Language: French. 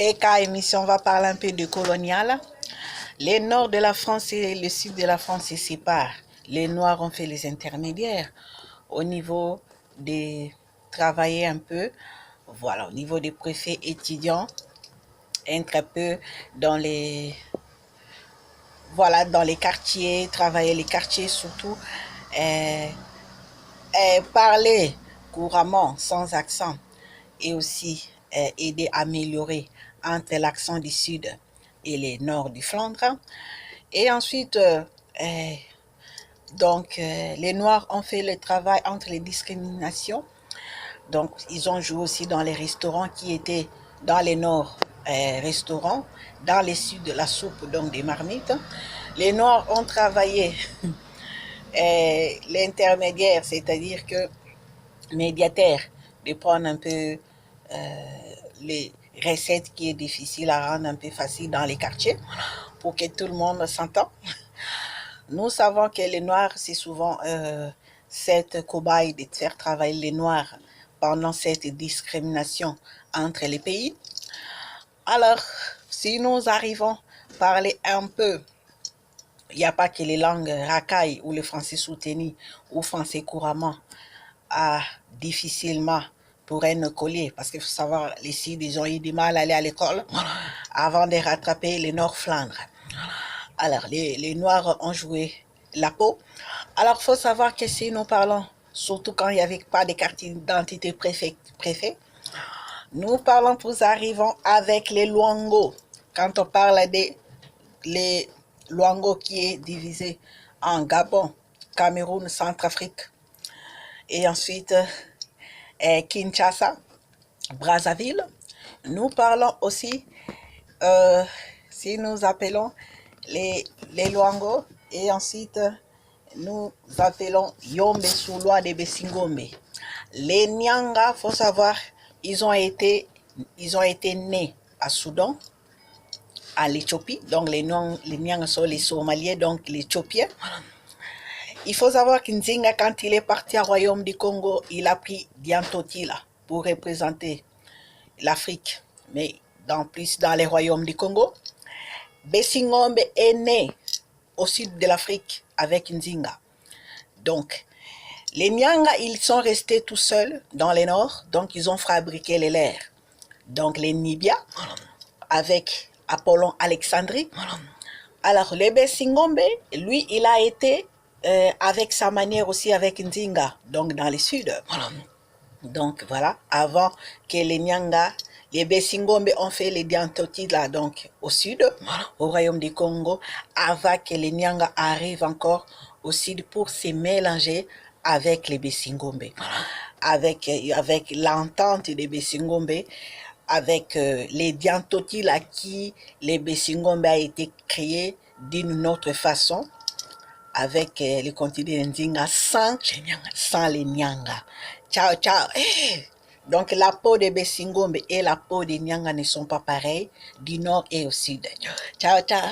PK émission va parler un peu de colonial. Le nord de la France et le sud de la France se séparent. Les Noirs ont fait les intermédiaires au niveau des travailler un peu, voilà, au niveau des préfets étudiants, être un peu dans les dans les quartiers, travailler les quartiers surtout, parler couramment sans accent et aussi aider à améliorer entre l'accent du sud et les nord du Flandre. Et ensuite, les Noirs ont fait le travail entre les discriminations. Donc, ils ont joué aussi dans les restaurants qui étaient dans les Nord, restaurants, dans les Sud, la soupe, donc des marmites. Les Noirs ont travaillé l'intermédiaire, c'est-à-dire que médiataire, de prendre un peu les recettes qui est difficile à rendre un peu facile dans les quartiers pour que tout le monde s'entende. Nous savons que les Noirs, c'est souvent cette cobaye de faire travailler les Noirs pendant cette discrimination entre les pays. Alors, si nous arrivons à parler un peu, il n'y a pas que les langues racailles ou le français soutenu ou français couramment difficilement pourraient nous coller, parce qu'il faut savoir, les Cides, ils ont eu du mal à aller à l'école avant de rattraper les Nord-Flandre. Alors, les Noirs ont joué la peau. Alors, il faut savoir que si nous parlons, surtout quand il n'y avait pas de carte d'identité préfet, nous parlons, nous arrivons avec les Luango. Quand on parle des les Luango qui est divisé en Gabon, Cameroun, Centrafrique, et ensuite Kinshasa, Brazzaville. Nous parlons aussi, si nous appelons les Luango, et ensuite nous appelons Yombe Soulois de Bessingombe. Les Nyanga, faut savoir, ils ont été nés à Soudan, à l'Éthiopie. Donc les Nyanga sont les Somaliens, donc les Éthiopiens. Il faut savoir qu'Nzinga, quand il est parti au Royaume du Congo, il a pris Diantotila pour représenter l'Afrique, mais plus dans les royaumes du Congo. Bessingombe est né au sud de l'Afrique avec Nzinga. Donc, les Nyanga, ils sont restés tout seuls dans le nord, donc ils ont fabriqué les lairs. Donc les Nibia, avec Apollon Alexandrie. Alors les Bessingombe, lui, il a été avec sa manière aussi avec Nzinga, donc dans le sud. Donc voilà, avant que les Nyanga, les Bessingombe ont fait les Diantotila, donc au sud, au royaume du Congo, avant que les Nyanga arrivent encore au sud pour se mélanger avec les Bessingombe. Avec l'entente des Bessingombe, avec les Diantotila qui, les Bessingombe a été créé d'une autre façon, avec le continent Nzinga sans les Nyanga. Ciao, ciao. Donc la peau de Bessingombe et la peau des Nyanga ne sont pas pareilles, du nord et au sud. Ciao, ciao.